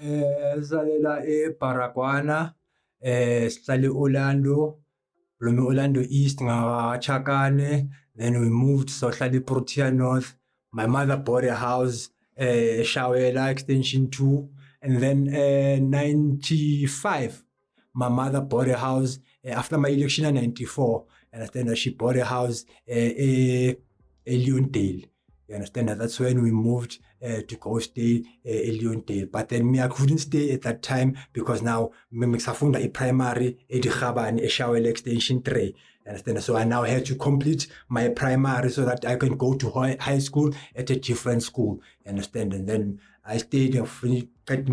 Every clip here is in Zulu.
Salela eBaragwana, sihlala eOrlando, from Orlando East ngaChakane, then we moved sohlala eProtea North. My mother bought a house, Shawela Extension 2, and then 95, my mother bought a house after my election in 94. You understand? She bought a house Leondale. You understand? That's when we moved to go stay Leondale. But then me, I couldn't stay at that time because now me a primary Edikhabani Shawela Extension 3. Understand? So I now had to complete my primary so that I can go to high school at a different school. Understand? And then I stayed in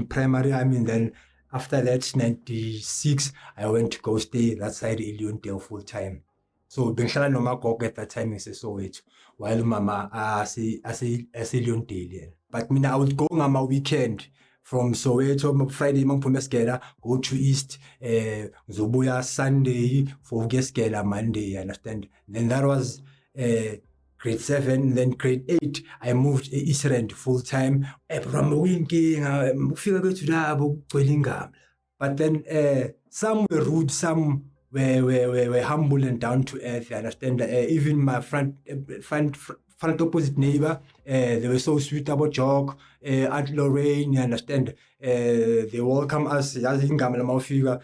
primary. I mean, then after that, 96, I went to go stay that side in Leondale full time. So bengihlala nomagogo at that time Soweto, while mama ase Leondale. But mina I would go on my weekend from Soweto Friday mangiphuma esigela, go to East, ngizobuya Sunday for ukesigela Monday, understand? Then that was grade 7, then grade 8 I moved East Rand full time. But then some were rude, some were humble and down to earth, you understand? Even my front opposite neighbor, they were so sweet about joke. Aunt Lorraine, you understand? They welcome us as in Gamma figure,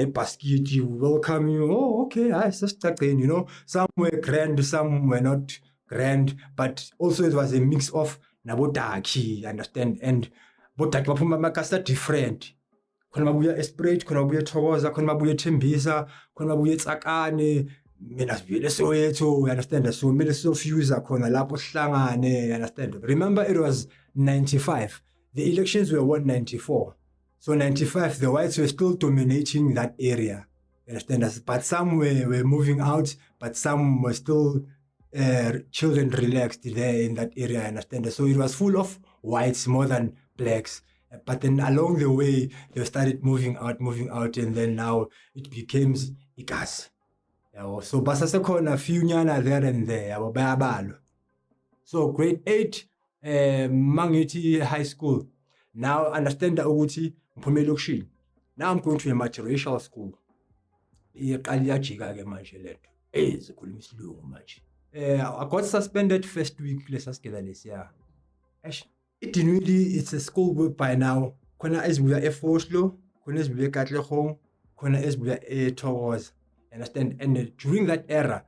basket, you welcome you. Oh, okay, I just you know. Some were grand, some were not grand, but also it was a mix of Nabotaki, understand? And Botaki Makasa different. Khona babuya Esprit, khona babuya Thokoza, khona babuya Thembisa, khona babuya Tsakane, mina sivile Soweto, you understand? So mele sofuse khona lapho sihlangane, you understand? Remember it was 95. The elections were 194. So 95 the whites were still dominating that area. You understand? But some were moving out, but some were still children relaxed there in that area, you understand? So it was full of whites more than blacks. But then along the way, they started moving out, and then now it becomes ikas. So basasekhona few nyana there and there, bayabalo. So grade 8, mangithi high school. Now understand ukuthi ngiphume elokishini. Now I'm going to a multiracial school. Iqala iyajika ke manje lento. Zikhuluma isilungu manje. I got suspended first week lesasigela lesiya. It's a school where by now, khona ezibuya eFoslo, khona ezibuya eKatlehong, khona ezibuya eThokoza. Understand? And during that era,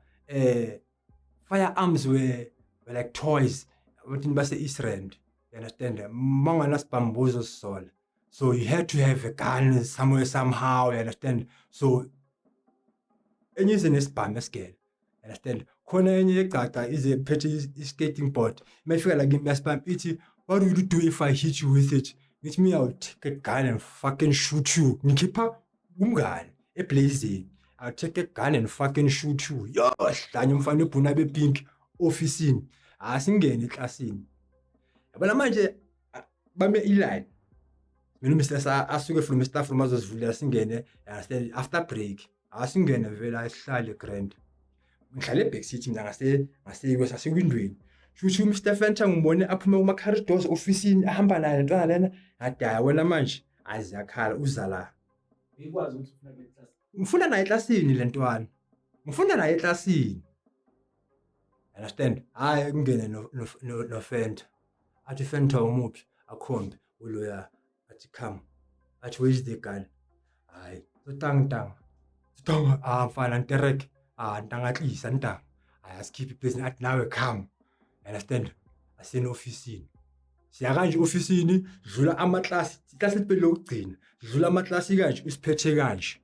firearms were like toys. What in Base East Rand. You understand? Manganas bambozo sol. So you had to have a gun somewhere somehow. You understand? So enye isenesibhamu scale. Understand? Khona enye egcagca is a petty skating board. Mayfika like ngiyasibhamu ithi, what will you do if I hit you with it? With me, I'll take a gun and fucking shoot you. Ngikhipha umngane eblazing. I'll take a gun and fucking shoot you. Yosh, danye umfana ebhuna bepink officeini. Asingene eklasini. Yabona manje bame iline. Mina Mr. asuke from Mr. from azosivula singene after break. Asingene vele asihlale grand. Ngihlale back seat mina ngase sasewindweni. Shushu Mr. Fenter ngibone aphume kuma corridors officeini ahamba naye lentwana lena ade wena manje aziyakhala uzala. Ikwazi ukuthi ufuna naye eklasini lentwana. Ngifunda naye eklasini. Understand? Hayi kungene no Fenter. Athi Fenter umuphi akhombe uloya athi come. Athi where is the gun? Hayi tang. Mfana nterek. Ntangatlisa ntanga. Ayaskiphi business athi nawe come. Understand? Asene officeini. Siya kanje officeini, dlula amaklasi, iklasi liphele lokugcina. Dlula amaklasi kanje usiphethe kanje.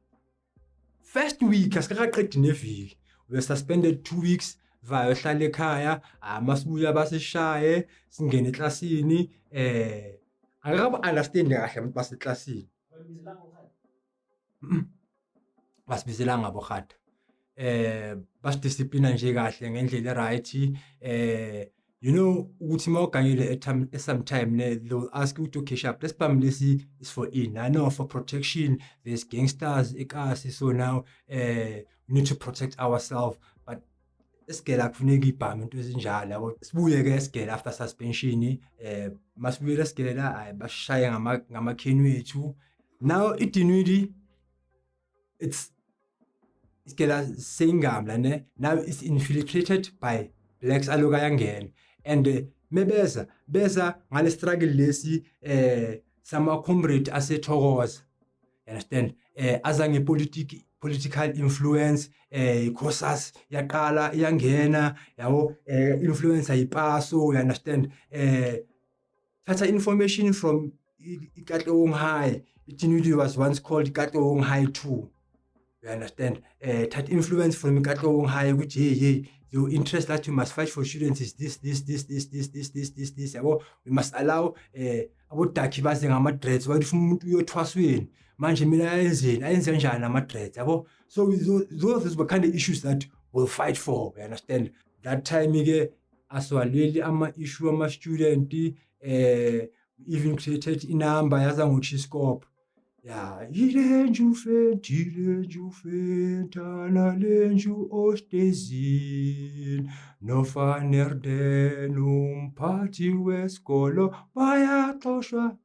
First week asikaqedi neviki. We were suspended 2 weeks. Vayo hlala ekhaya, masibuya basishaye, singene eklasini, angikabe understand kahle abantu baseklasini. Basibizelanga bohata. Basidisciplina nje kahle ngendlela right. You know ukuthi mawuganyele sometime they will ask you to cash up. This lesi is for in. I know for protection there's gangsters ekasi, so now we need to protect ourselves. But esigela kufuneka ibhame into ezinjalo yabo. Sibuye-ke esigela after suspension, masibuyela esigela hayi bashaye ngamakheni wethu. Now iDinwiddie, it's isigela seyingam ne, now it's infiltrated by blacks aloku ayangena, and beza ngale struggle lesi sama comrade asethokoza, understand, aza political influence, iCOSAS yaqala iyangena yabo, influence ayipaso, you understand, thatha information from iKatlehong High. iDinwiddie was once called Katlehong High 2, you understand, thatha influence from Katlehong High ukuthi hey your interest that you must fight for students is this yabo. We must allow abodakhi baze ngama-dreads, bathi umuntu uyothwasweni manje mina ayenze kanjani ama-dreads yabo. So those were kind of issues that we'll fight for, you understand. That time-ke aswaleli ama-issue ama-student, even created inamba yaza ngoChiscope. Yeah, ilenju fenta lenju ostezin, no fanerden umphathi wesikolo, bayaxoshwa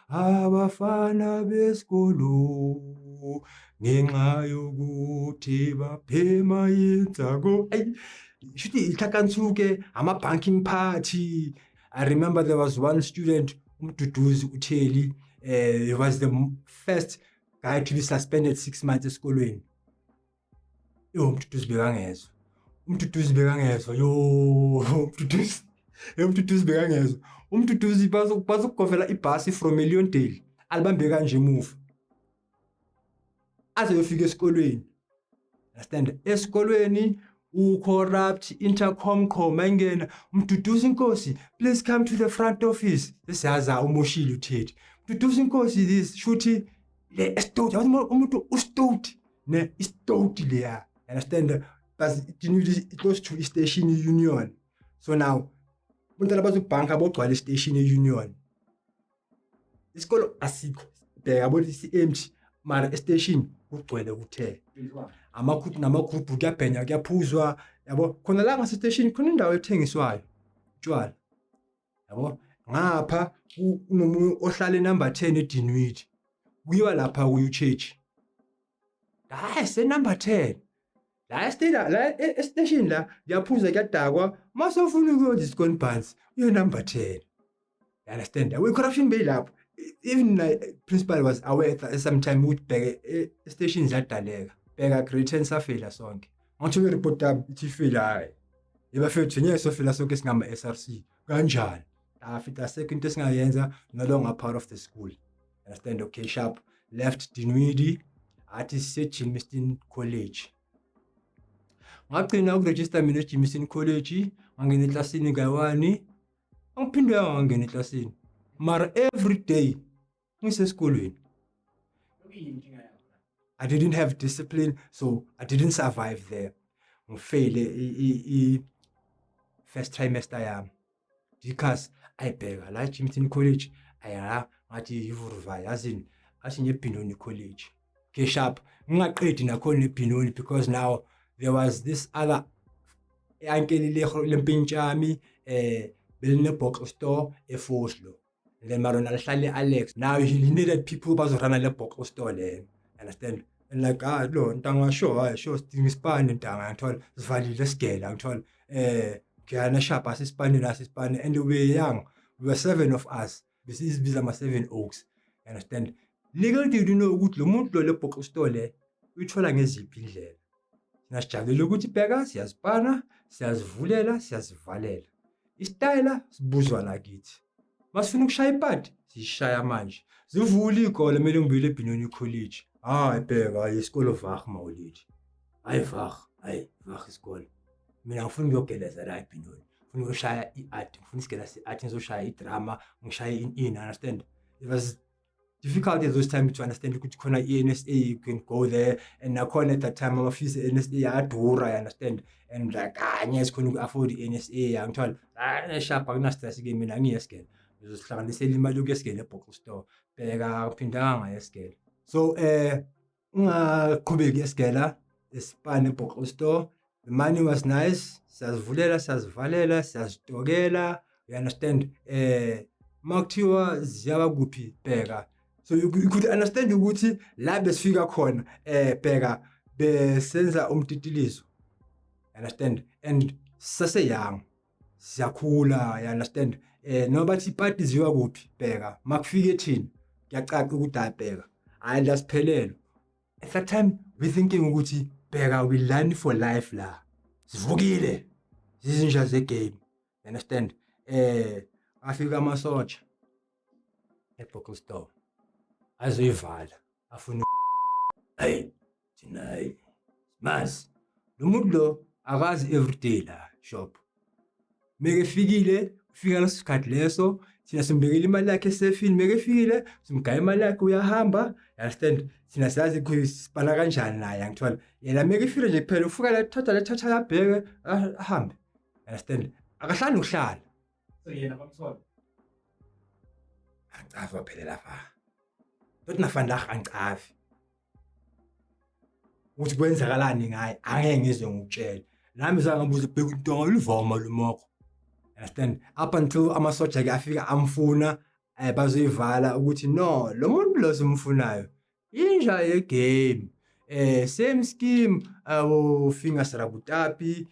abafana besikolo ngenxa yokuthi baphema inzago. Shuthi ihlakantsuke ama-banking party. I remember there was one student, uMduduzi uTheli, he was the first guy to be suspended 6 months esikolweni. uMduduzi bekangezwa uMduduzi bazokugovela ibhasi from Eliyondale alibambe kanje emuva aze yofika esikolweni, understand. Esikolweni corrupt intercom engena, uMduduzi inkosi, please come to the front office. Siyaza umoshile uThedi, uMduduzi inkosi this shuthi le estot umuntu ustot ne istot leya, understand. But it goes to station union. So now umuntu abazobhanka bogcwala station union, isikolo asikho bheka yabo empty, mara station kugcwele kuthe namagroup kuyabhenya kuyaphuzwa yabo. Khona la ngasestation khona indawo ethengiswayo utshwala yabo. Ngapha unomunye ohlala number 10 eDinwiddie, kuyiwa lapha kuyichurch, hayi se number 10 la estation la yaphuza kuyadakwa, masofuna ukuyodla isikoni phansi uye number 10, you understand. We corruption bayilapho. Even principal was aware that sometime would beg stations yadaleka, bega Greater safela sonke ngathi we report ithi fela ebafethu ngeke sofela sonke singama SRC kanjani. After second esingayenza no longer part of the school, understand. Okay, sharp left Dinwiddie athi Jamestown College. Ngagcina ukuregister mina eJamestown College, ngangena eklasini ka1, angiphinde ngangena eklasini, mara every day ngisesikolweni. I didn't have discipline, so I didn't survive there. Ngifele first trimester yami because ayibheka la eJamestown College ayala ngathi yivurva yazini asinye eBinoni College. Okay, sharp ngingaqedi nakhona eBinoni because now there was this other uncle lempintshami beline box store eFoslo, then marona lihlale Alex. Now he needed people bazorana le box store le, understand. And like lo ntanga sure sting span ntanga ngithola sivalile sigela ngithola kuyana sharp asisipani nasisipani, and we were young, we were 7 of us, besizibiza ama 7 Oaks, understand. Legal did you know ukuthi lo muntu lo le box store le uyithola ngeziphi indlela. Sinasijabulele ukuthi bheka siyazipana, siyazivulela, siyazivalela. Istyle sibuzwa lakithi. Masifuna ukushaya ipati, sishaya manje. Zivula igole kumele ngibuyele eBinoni College. Hayi bheka isikolo vach mawulithi. Hayi vach isikole. Mina ngifuna ukuyogeleza la eBinoni. Ngifuna ukushaya iart, ngifuna isigela seart, ngizoshaya idrama, ngishaye understand. It was difficult at those times to understand ukuthi khona iNSA, you can go there, and nakhona at that time amafisi eNSA adura, you understand, and like kanye sikhona uku-afford iNSA ngithola sharp akunastress ke mina ngiyesigela ngizosihlanganisela imali yokuyesigela ebox store bheka kuphindanga ngayesigela. So ungaqhubeki yesigela esipane ebox store, the money was nice, siyazivulela, siyazivalela, siyazitokela, you understand? Makuthiwa ziyaba kuphi bheka. So you could understand ukuthi la besifika khona bheka besenza umtitilizo. Understand? And sase young, siyakhula, you understand? Noma bathi party ziwa kuphi bheka. Makufike thina, kuyacaca ukuthi ayibheka. Hayi la siphelelo. At that time we thinking ukuthi bheka we learn for life la. Sivukile. Zizinja ze-game. You understand? Afika amasotsha eBokkelsdorp. Azoyivala. Afuna hey, thina mas. Lo muntu lo akazi everyday la shop. Meke fikile, ufika lesikhathi leso, thina simbekile imali yakhe esefini, meke fikile, simgaya imali yakhe uyahamba, understand? Thina siyazi sipana kanjani naye angithola. Yena meke ifile nje kuphela ufuka la thatha yabheke ahambe. Understand? Akahlali ukuhlala. So yena bamthola. Angicafa phela lapha. Tot nafanele angicafi. Uthi kwenzakalani ngaye angeke ngizwe ngikutshela. Nami zangabuza bheka into ngolivoma lumoko. Understand? Up until amasoja ke afika amfuna bazoyivala ukuthi no, lo muntu lo simfunayo. Inja ye game. Same scheme ufinga sarabutapi,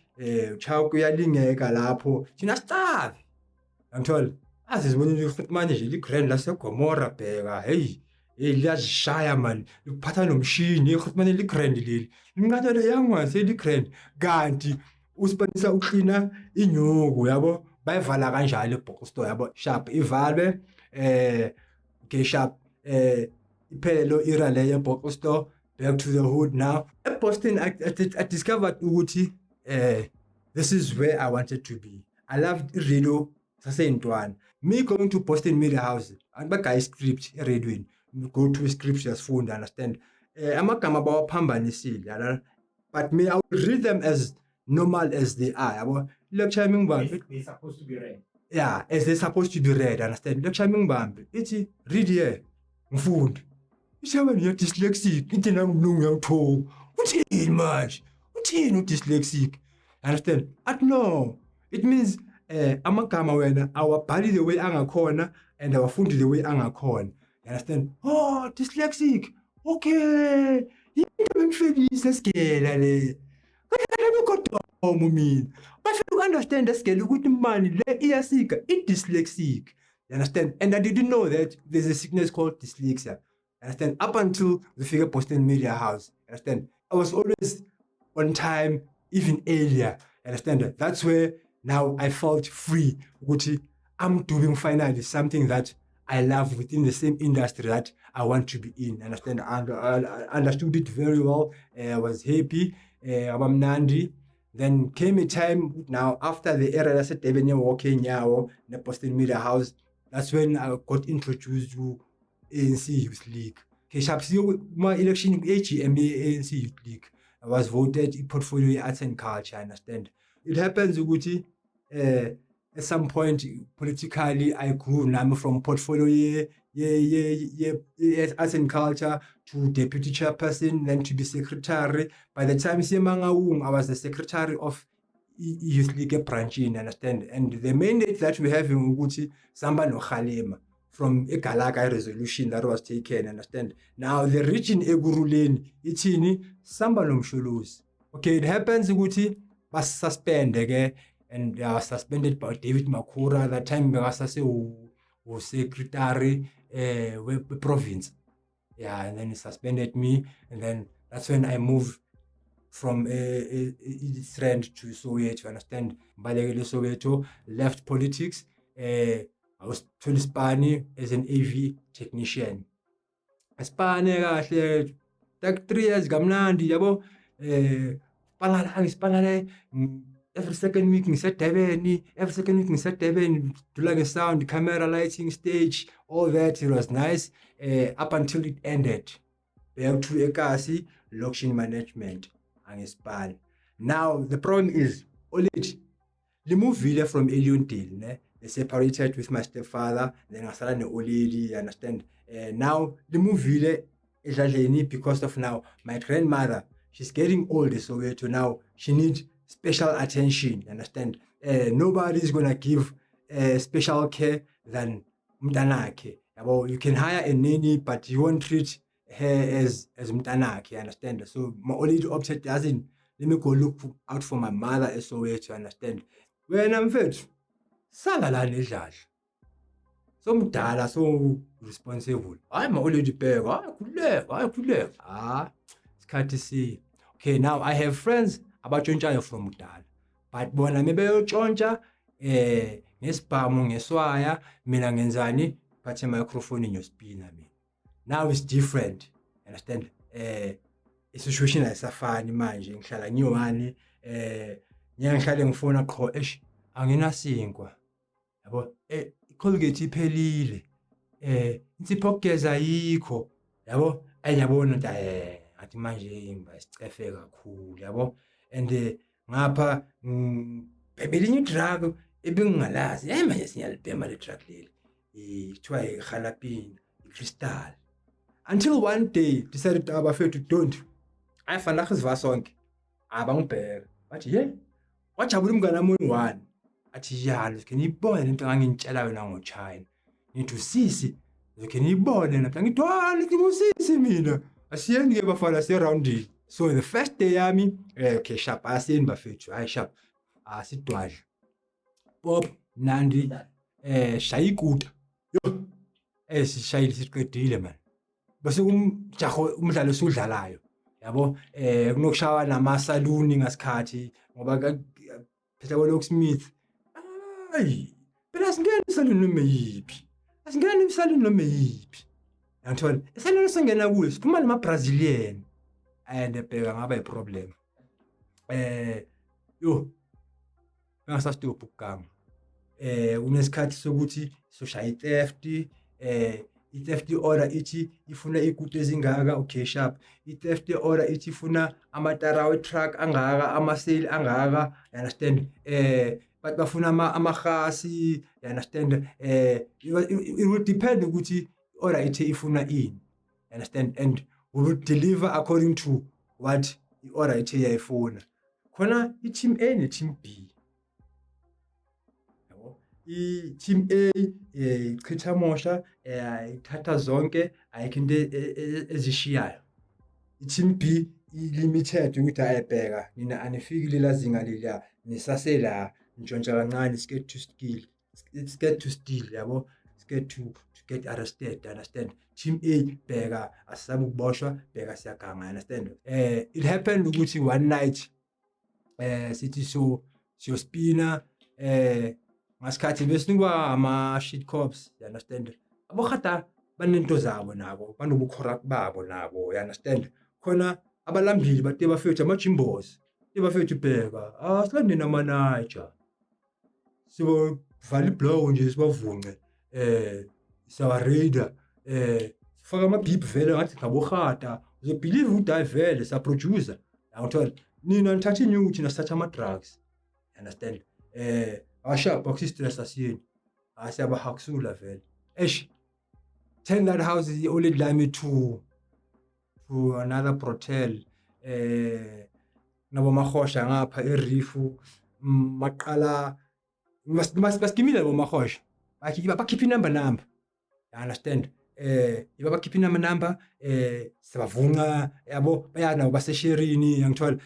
uchao kuyalingeka lapho. Thina sicavi. Angithola. Asizibonile ukuthi manje nje ligrand laseGomora bheka. Hey. Liyazishaya man. Liphatha nomshini ukuthi manje ligrand leli. Linqathele yangwase ligrand. Kanti usipanisa uklina inyuku yabo. Bayivala kanjalo eBokkelsdorp yabo. Sharp ivalwe ke sharp iphelo era le eBokkelsdorp. Back to the hood now. At Boston I discovered ukuthi this is where I wanted to be. I loved radio saseyintwana. Me going to Boston Media House angibaga script eradweni. Go to scripts yasifunda, understand? Amagama bawaphambanisile, but me I will read them as normal as they are. Yabo lecture mingibambi. They're supposed to be read. Yeah, as they're supposed to be read, understand? Lecture mingibambi. Ithi read here. Mfundi. Isaba niya dyslexic, intina ngumlungu yangithoka. Uthini manje? Uthini dyslexic? Understand? At no. It means amagama wena awabhali the way angakhona and awafundi the way angakhona. You understand? Oh, dyslexic. Okay. Into bengifekisa skela le. Kanti ukodoma mina. Bafuna understand skela ukuthi mani le iyasika dyslexic. You understand? And I didn't know that there's a sickness called dyslexia. You understand? Up until the figure Boston Media House. You understand? I was always on time, even earlier. You understand? That's where now I felt free. I'm doing finally something that I love within the same industry that I want to be in. Understand? And I understood it very well. I was happy. Abamnandi. Then came a time now after the era that I was working now in the Boston Media House. That's when I got introduced to ANC Youth League. My election in AGM ANC Youth League. I was voted in portfolio arts and culture. Understand? It happens, Uguti. At some point politically I grew now from portfolio arts and culture to deputy chairperson, then to be secretary. By the time I was the secretary of Youth League branch in, understand? And the mandate that we have in Uguti, Samba no Khalema, from a Galaga resolution that was taken, understand? Now the region Eguruleni, Itini, Samba no Mshulus. Okay, it happens Uguti, was suspended again. And I was suspended by David Makura. That time I was secretary with province. Yeah, and then he suspended me. And then that's when I moved from Israel to Soweto. Understand? Balekele Soweto, left politics. I was to Spani as an AV technician. Spani kahle, like 3 years gamnandi yabo. Spangale. Every second week, we set Deveni. Every second week, we set Deveni. Do like a sound, camera, lighting, stage, all that. It was nice. Up until it ended. Back to Ekasi, location management, and Espan. Now the problem is, already, the move Villa from Eliontil. They separated with my stepfather. Then I started the Oledi. Understand? Now the move Villa is because of now my grandmother. She's getting older, so now she needs special attention, you understand? Nobody is gonna give special care than umntanakhe. You can hire a nanny, but you won't treat her as umntanakhe, you understand? So my only option doesn't, let me go look out for my mother as always, you understand? Wena mfethu, sala la nedlala. So mdala, so responsible. I'm already big. Khuleka. Isikhathi si. Okay, now I have friends abatshontshayo from mdala. But bona mebeyotshontsha ngesibhamu ngeswaya, mina ngenzani? Phathe microphone ngiyospina mina. Now it's different. Understand? I-situation ayisafani manje, ngihlala ngiyi-one, ngihlale ngifona qho, anginasinkwa. Yabo, iColgate iphelile. Insipho yokugeza ayikho. Yabo, ayiyabona ukuthi ngathi manje ngibasicefe kakhulu, yabo. And ngapha elinye drug ebengingalazi. Manje siyalibhema le drug leli. Kuthiwa i-Khalapin, i-Crystal. Until one day decided abafethu don't. Ayifana khisiva sonke. Abangibheka. Bathi wajabula umngane wami one. Athi yalo, can ibone lento engangintshela wena ngoChina. Ngithi sisi, can ibone lapha ngithi ngusisi mina. Asiyeni ke bafana siye roundini. So the first day yami, okay sharp, asiyeni bafethu, hayi sharp. Sidwadla. Pop Nandi shaya ikuta. Yo. Sishayile siqedile man. Bese umjaho umdlalo usudlalayo. Yabo, kunokushawa namasaluni ngasikhathi ngoba phela kwalo Smith. Phela asingeni isaluni noma yiphi. Asingeni isaluni noma yiphi. Ngithola, isaluni singena kuyo, siphuma nama Brazilian. And phela ngaba iproblem. Yo. Ngasastop ukugama. Unesikhathi sokuthi soshaya i-theft, i-theft order ithi ifuna ikutu ezingaka, okay sharp. I-theft order ithi ifuna amatara we-truck angaka, amaseli angaka, you understand? But bafuna amahasi, you understand? It will depend ukuthi order ithi ifuna ini, you understand? And we will deliver according to what i-order ithi yayifuna. Khona i-team A ne-team B. I-team A ichitha mosha, ithatha zonke, ayikho into ezishiyayo. I-team B limited ukuthi ayibheka, nina anifikile la zinga leliya, nisasela ntshontsha kancane, scared to steal, yabo, scared to get arrested, understand? Team A bheka asabe ukuboshwa, bheka siyaganga, understand? It happened ukuthi one night sithi siyospina, ngasikhathi besinikwa ama-shit cops, you understand? Abokhata banento zabo nabo, banobukhorap babo nabo, you understand? Khona abalambili bate bafethu ama-Jimbos, bafethu bheka, silandeni ama-Niger. Sibovala iblow nje sibavunce, siyawaraider, sifaka ama-beep vele ngathi ngabokhata, uzobhilive ukuthi hayi vele siyaproducer. Ngithola, nina nithatha inyuthi nasithatha ama-drugs, you understand? Sharp, akusistress asiyeni. Siyabahakusula vele. Turn that house is only led me to another brothel. Nabo mahosha ngapha erifu maqala baskimile bo mahosha. Bakhipha number. You understand? Bakhipha number sibavunqa yabo bayana basesherini ngithola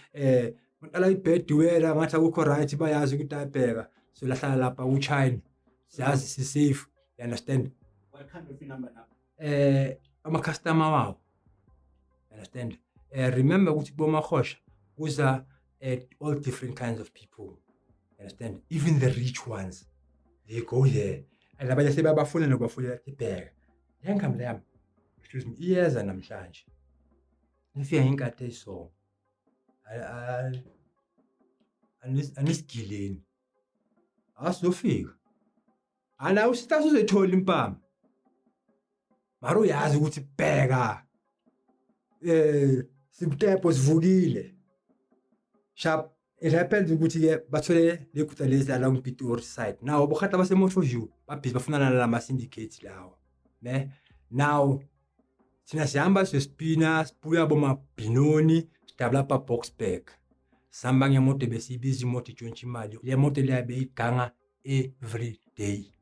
maqala ibed wera ngathi akukho right bayazi ukuthi ayibheka. So lahlala lapha uChina siyazi si-safe, you understand? What kind of number now? Ama-customer wawo, you understand? Remember ukuthi bomahosha kuza all different kinds of people, you understand? Even the rich ones, they go there. And abanye sebabafuna nokubafulela ibheka. Yankami yami, excuse me, iyeza namhlanje. Nifika ngenkhathi eyiso. Anisigileni. Asizofika. Nawe usithatha uzoyithola impama. Mara uyazi ukuthi bheka. Simtepo sivukile. Sharp. It happens ukuthi ke bathole lekuta lezi along Pitori side. Now bokhata baseMoto View babhizi bafunana nalama syndicates lawo. Ne? Now thina sihamba siyospina, sibuya boma Binoni, sidabula pa Boxburg. sihamba ngemoto besiyibiza imoto itshontsha imali. Le moto leya beyiganga every day,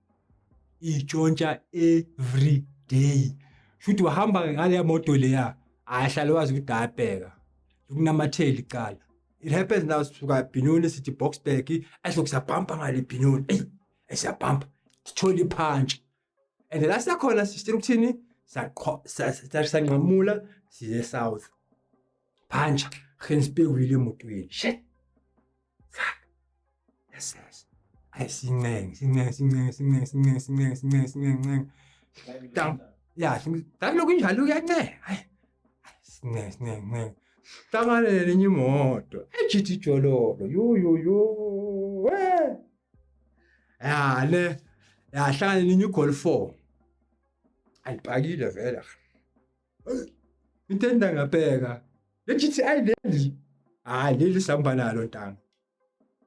itshontsha every day. Shuthi wahamba ngale moto leya ahlale wazi ukuthi ayabheka ukunamatheli icala. It happens now sisuka Benoni sithi Boksburg ahlokhu siyabhampa ngale Benoni, siyabhampa sithola iphantshi, and la sakhona sicela ukuthini sanqamula siye south phantshi Genspekwile emotweni. Shit, fuck, yes, sinenge ya lokhu injalo kuyanceka. Sinenge hlangane nenye imoto ejithi ijololo yo le yahlangana nenye Golf 4 ayibhakile vele into endangabheka lejithi leli sihamba nalo ntanga.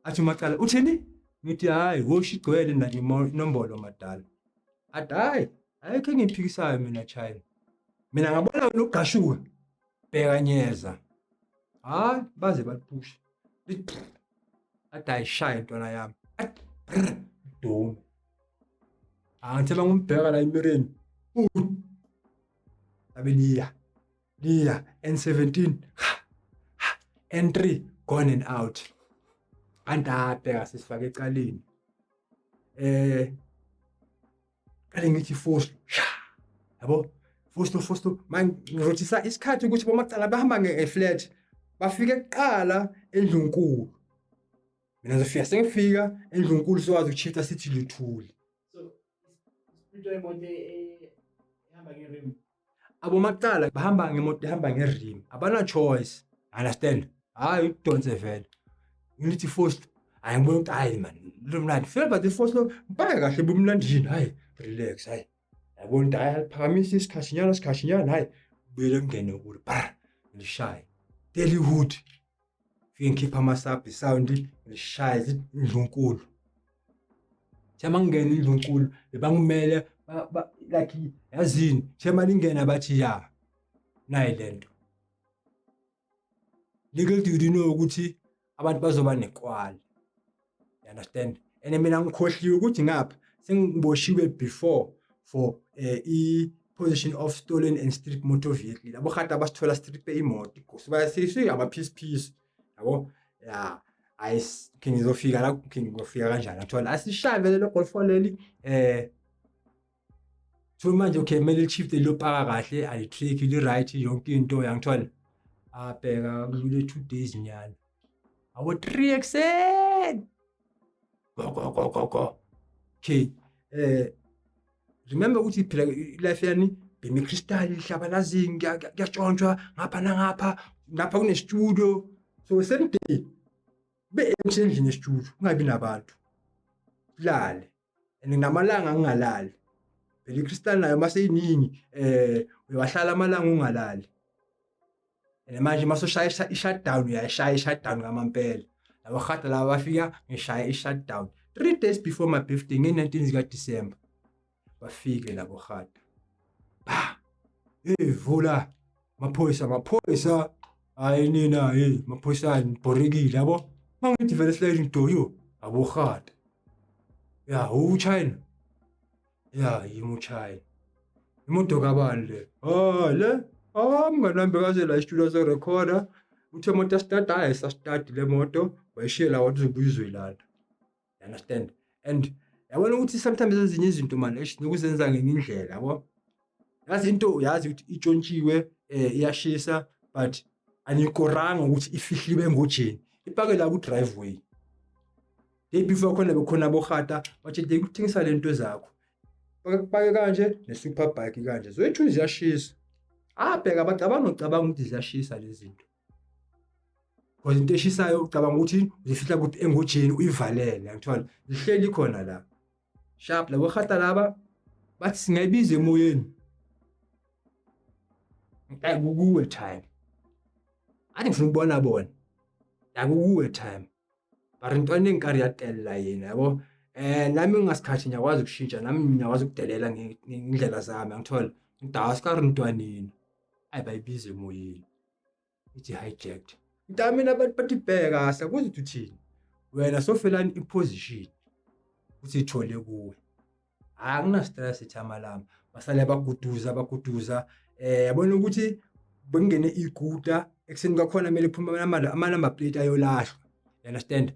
Athi Macala uthini? Ngithi hayi woshi igcwele nani inombolo madala. Athi ayikho engiphikisayo mina China, mina ngabona wena ugashuka bheka nyeza. Baze baliphusha athi ayishaya intwana yami dome. Ngithe bangumbheka la emireni abeliya N17 N3 gone and out. Andabheka sisifake ecaleni. Kale ngithi Fosto yabo Fosto manje ngizothisa isikhathi ukuthi boMacala bahamba ngeflat bafike kuqala eNdlunkulu. Mina ngizofika sengifika eNdlunkulu sowazi ukuchitha sithi Luthuli. So isipito emoto ehamba ngerim. AboMacala bahamba ngemoto ehamba ngerim, abana choice, understand? Udonse vele. Ngithi Fosto ngibona ukuthi man lo mnandi feel but the Fosto mpaka kahle bumnandini, relax, yabona ukuthi aliphakamisa isikhashinyana buyele kungene kulo ngishaye Tellywood fike ngikhipha amasabi sound ngishaye iNdlunkulu. Thema ngene iNdlunkulu bebangimele like yazini thema lingena bathi ya nayi lento legal duty no ukuthi abantu bazoba nekwali, you understand? And mina ngikhohliwe ukuthi ngapha sengiboshiwe before for position of stolen and stripped motor vehicle. Labo khata basithola strip imoto kusuba sisi ama piece yabo ya ngizofika la ngizofika kanjani athola asishaye vele lo Golf 4 leli so manje okay mele chief lo paka kahle ali trick li right yonke into yangithola abheka kudlule 2 days nyana awu 3XN go okay. Remember ukuthi phela life yani bemi crystal ihlabalazini kuyatshontshwa ngapha ngapha kune studio, so same day be emsendlini e-studio kungabi nabantu lale and namalanga ngingalali phela iCrystal nayo mase iningi uyahlala amalanga ungalali and manje masoshaya i-shutdown uyashaya i-shutdown ngamampela labo khata laba bafika ngishaya i-shutdown 3 days before my birthday nge-19 zika December bafike labo khata vula maphoyisa hayi nina maphoyisa borekile yabo mangithi vele sliding door yo abo khata ya China ya China imoto kabani le le mnganambe kaze la studio so recorder uthe moto start start le moto bayishela wathi uzobuyizwe ilanda, you understand? And yabona ukuthi sometimes ezinye izinto man nokuzenza ngendlela yabo yazi into yazi ukuthi itshontshiwe iyashisa but anikoranga ukuthi ifihliwe ngojeni ipake la ku driveway day before khona bekhona bokhata bathi ukuthengisa lento zakho pake kanje ne super bike kanje zoyithu ziyashisa bheka abacabanga ukuthi ziyashisa lezi zinto because into eshisayo ucabanga ukuthi uzifihla ukuthi engojeni uyivalele ngithola zihleli khona la sharp labo khata laba bathi singayibiza emoyeni akukuwe time athi ngifuna ukubona akukuwe time but intwana enkari yatella yena yabo nami ngingasikhathi ngiyakwazi ukushintsha nami ngiyakwazi ukudelela ngendlela zami ngithola ngidawusikari intwaneni bayibiza emoyeni ithi hijacked Mina bathi bheka sakuze ukuthi uthini. Wena sofelani iposition uthi ithole kuwe. Akuna stress ethamalama. Basale baguduza. Yabona ukuthi bekungene iguta ekseni kwakhona kumele iphume ama number plate ayolahlwa. You understand?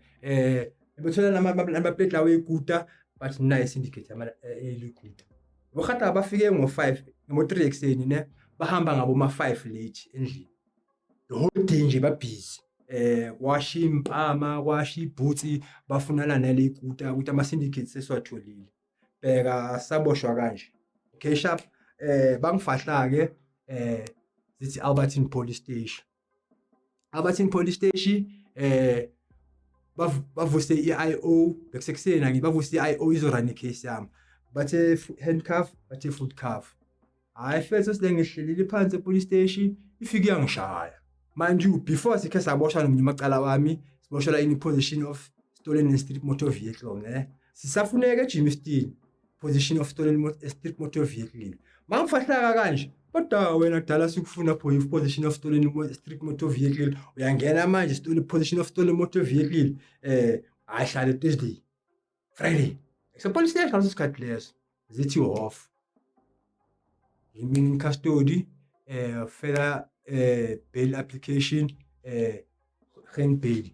Bethola number plate lawo iguta but nice indicate eliguta. Bokhata bafike ngo5 ngo3 ekseni ne bahamba ngabo ma5 late endlini. The whole day nje ba busy. Washa impama, washa ibhutsi bafunana nale iguta ukuthi ama syndicates sesiwatholile. Bheka saboshwa kanje. Okay sharp. Bangifahla ke zithi Albertine Police Station. Albertine Police Station bavuse iIO bekusekusena ngibavuse iIO izorun icase yami. Bathe handcuff, bathe foot cuff. Hayi mfethu silengihlelile phansi epolice station ifike yangishaya. Manje before sikhe saboshwa nomnyamacala wami siboshela in position of stolen and street motor vehicle ne. Sisafuneka Jimmy Steele position of stolen street motor vehicle. Mangifahla kanje kodwa wena dala sikufuna position of stolen street motor vehicle uyangena manje stolen position of stolen motor vehicle ayihlale Thursday Friday. So police station isikhathi leso zithi off. Yimi in custody further bail application hand bail